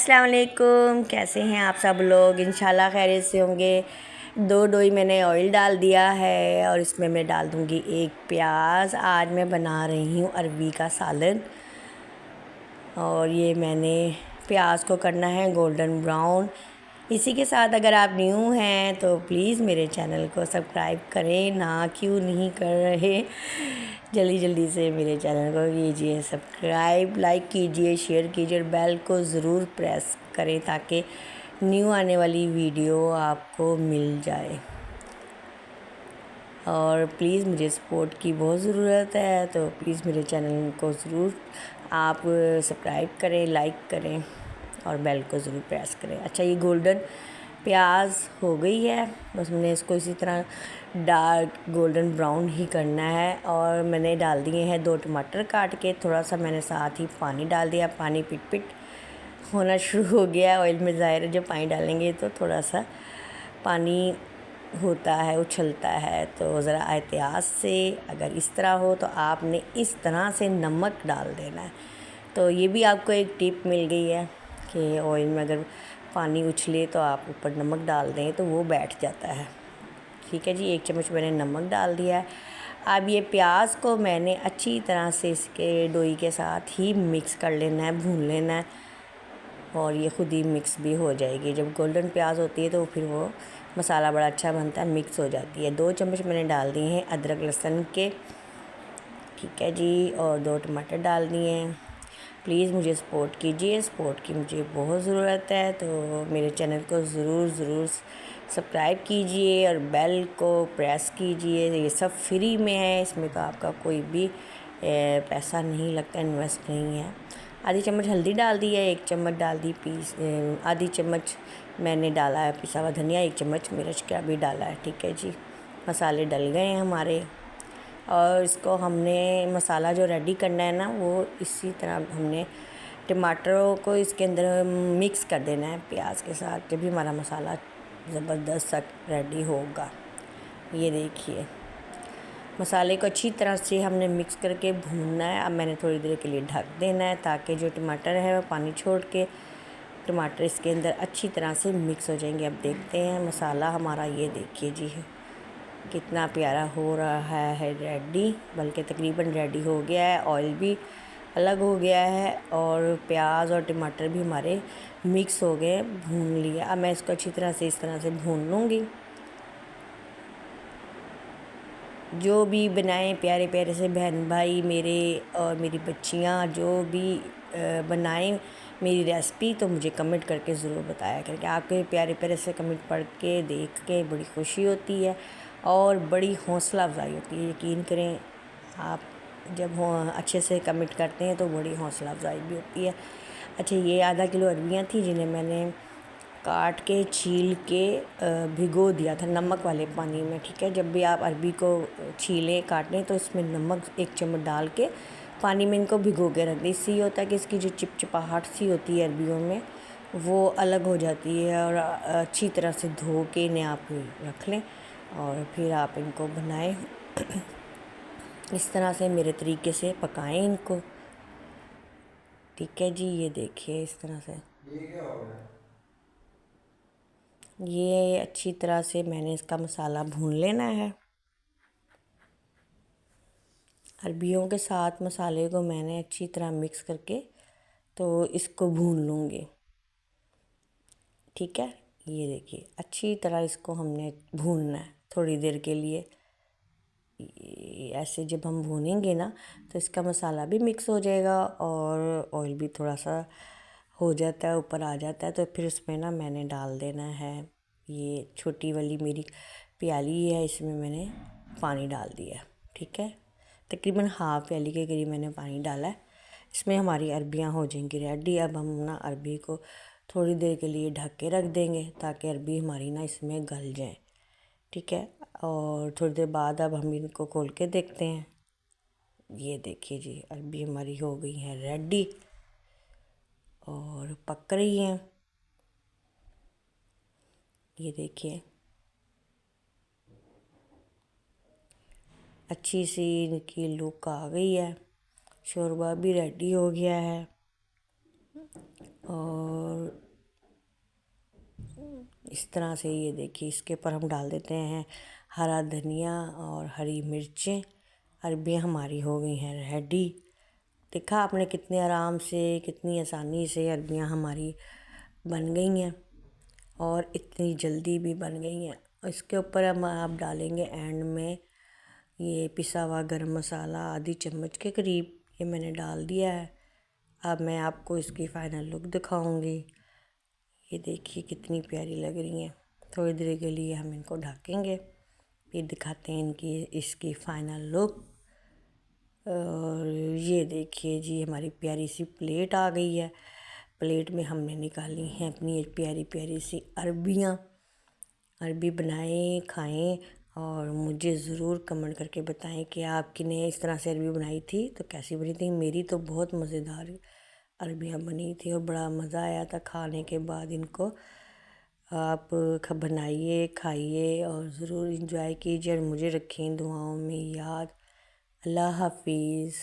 अस्सलाम वालेकुम। कैसे हैं आप सब लोग? इंशाल्लाह खैरियत से होंगे। 2 डोई मैंने ऑयल डाल दिया है और इसमें मैं डाल दूँगी 1 प्याज। आज मैं बना रही हूँ अरबी का सालन और ये मैंने प्याज को करना है गोल्डन ब्राउन। इसी के साथ अगर आप न्यू हैं तो प्लीज़ मेरे चैनल को सब्सक्राइब करें ना, क्यों नहीं कर रहे? जल्दी जल्दी से मेरे चैनल को कीजिए सब्सक्राइब, लाइक कीजिए, शेयर कीजिए और बेल को ज़रूर प्रेस करें ताकि न्यू आने वाली वीडियो आपको मिल जाए। और प्लीज़ मुझे सपोर्ट की बहुत ज़रूरत है, तो प्लीज़ मेरे चैनल को ज़रूर आप सब्सक्राइब करें, लाइक करें और बेल को ज़रूर प्रेस करें। अच्छा, ये गोल्डन प्याज हो गई है, बस मैंने इसको इसी तरह डार्क गोल्डन ब्राउन ही करना है। और मैंने डाल दिए हैं 2 टमाटर काट के, थोड़ा सा मैंने साथ ही पानी डाल दिया। पानी पिट पिट होना शुरू हो गया ऑयल में। ज़ाहिर है जब पानी डालेंगे तो थोड़ा सा पानी होता है, उछलता है, तो ज़रा एहतियात से अगर इस तरह हो तो आपने इस तरह से नमक डाल देना है। तो ये भी आपको एक टिप मिल गई है कि ऑयल में अगर पानी उछले तो आप ऊपर नमक डाल दें तो वो बैठ जाता है। ठीक है जी, 1 चम्मच मैंने नमक डाल दिया है। अब ये प्याज को मैंने अच्छी तरह से इसके डोई के साथ ही मिक्स कर लेना है, भून लेना है और ये ख़ुद ही मिक्स भी हो जाएगी। जब गोल्डन प्याज होती है तो फिर वो मसाला बड़ा अच्छा बनता है, मिक्स हो जाती है। 2 चम्मच मैंने डाल दिए हैं अदरक लहसुन के, ठीक है जी, और 2 टमाटर डाल दिए हैं। प्लीज़ मुझे सपोर्ट कीजिए, सपोर्ट की मुझे बहुत ज़रूरत है, तो मेरे चैनल को ज़रूर सब्सक्राइब कीजिए और बेल को प्रेस कीजिए। ये सब फ्री में है, इसमें तो आपका कोई भी पैसा नहीं लगता, इन्वेस्ट नहीं है। आधी चम्मच हल्दी डाल दी है, 1 चम्मच डाल दी आधी चम्मच मैंने डाला है पिसा हुआ धनिया, 1 चम्मच मिर्च का भी डाला है। ठीक है जी, मसाले डल गए हैं हमारे और इसको हमने मसाला जो रेडी करना है ना, वो इसी तरह हमने टमाटरों को इसके अंदर मिक्स कर देना है प्याज के साथ, जब भी हमारा मसाला ज़बरदस्त सा रेडी होगा। ये देखिए, मसाले को अच्छी तरह से हमने मिक्स करके भूनना है। अब मैंने थोड़ी देर के लिए ढक देना है ताकि जो टमाटर है वो पानी छोड़ के टमाटर इसके अंदर अच्छी तरह से मिक्स हो जाएंगे। अब देखते हैं मसाला हमारा, ये देखिए जी कितना प्यारा हो रहा है रेडी, बल्कि तकरीबन रेडी हो गया है। ऑयल भी अलग हो गया है और प्याज और टमाटर भी हमारे मिक्स हो गए, भून लिया। अब मैं इसको अच्छी तरह से इस तरह से भून लूँगी। जो भी बनाएं प्यारे प्यारे से बहन भाई मेरे और मेरी बच्चियां, जो भी बनाएं मेरी रेसिपी, तो मुझे कमेंट करके ज़रूर बताया करें। आपके प्यारे प्यारे से कमेंट पढ़ के देख के बड़ी खुशी होती है और बड़ी हौसला अफजाई होती है। यकीन करें आप जब अच्छे से कमेंट करते हैं तो बड़ी हौसला अफजाई भी होती है। अच्छा, ये आधा किलो अरबियाँ थी जिन्हें मैंने काट के छील के भिगो दिया था नमक वाले पानी में। ठीक है, जब भी आप अरबी को छीलें काटें तो इसमें नमक 1 चम्मच डाल के पानी में इनको भिगो के रख दें। इससे ये होता है कि इसकी जो चिपचिपाहट सी होती है अरबियों में वो अलग हो जाती है और अच्छी तरह से धो के इन्हें आप रख लें और फिर आप इनको बनाएं। इस तरह से मेरे तरीके से पकाएं इनको। ठीक है जी, ये देखिए इस तरह से ये क्या हो गया? ये अच्छी तरह से मैंने इसका मसाला भून लेना है। अरबियों के साथ मसाले को मैंने अच्छी तरह मिक्स करके तो इसको भून लूँगी। ठीक है, ये देखिए अच्छी तरह इसको हमने भूनना है थोड़ी देर के लिए। ऐसे जब हम भूनेंगे ना तो इसका मसाला भी मिक्स हो जाएगा और ऑयल भी थोड़ा सा हो जाता है, ऊपर आ जाता है। तो फिर उसमें ना मैंने डाल देना है, ये छोटी वाली मेरी प्याली है, इसमें मैंने पानी डाल दिया। ठीक है, तकरीबन हाफ़ प्याली के करीब मैंने पानी डाला है। इसमें हमारी अरबियां हो जाएंगी रेडी। अब हम ना अरबी को थोड़ी देर के लिए ढक के रख देंगे ताकि अरबी हमारी ना इसमें गल जाए। ठीक है, और थोड़ी देर बाद अब हम इनको खोल के देखते हैं। ये देखिए जी, अरबी हमारी हो गई है रेडी और पक रही हैं। ये देखिए अच्छी सी इनकी लुक आ गई है, शोरबा भी रेडी हो गया है और इस तरह से ये देखिए, इसके ऊपर हम डाल देते हैं हरा धनिया और हरी मिर्चें। अरबियाँ हमारी हो गई हैं रेडी। देखा आपने कितने आराम से, कितनी आसानी से अरबियाँ हमारी बन गई हैं और इतनी जल्दी भी बन गई हैं। इसके ऊपर हम आप डालेंगे एंड में ये पिसा हुआ गरम मसाला आधी चम्मच के करीब, ये मैंने डाल दिया है। अब मैं आपको इसकी फ़ाइनल लुक दिखाऊंगी। ये देखिए कितनी प्यारी लग रही हैं। थोड़ी देर के लिए हम इनको ढकेंगे, फिर दिखाते हैं इनकी इसकी फ़ाइनल लुक। और ये देखिए जी, हमारी प्यारी सी प्लेट आ गई है। प्लेट में हमने निकाली हैं अपनी एक प्यारी प्यारी सी अरबियाँ। अरबी बनाएं, खाएं और मुझे ज़रूर कमेंट करके बताएं कि आपकी ने इस तरह से अरबी बनाई थी तो कैसी बनी थी। मेरी तो बहुत मज़ेदार अरबियाँ बनी थी और बड़ा मज़ा आया था खाने के बाद इनको। आप बनाइए, खाइए और ज़रूर इंजॉय कीजिए और मुझे रखें दुआओं में याद। अल्लाह हाफिज़।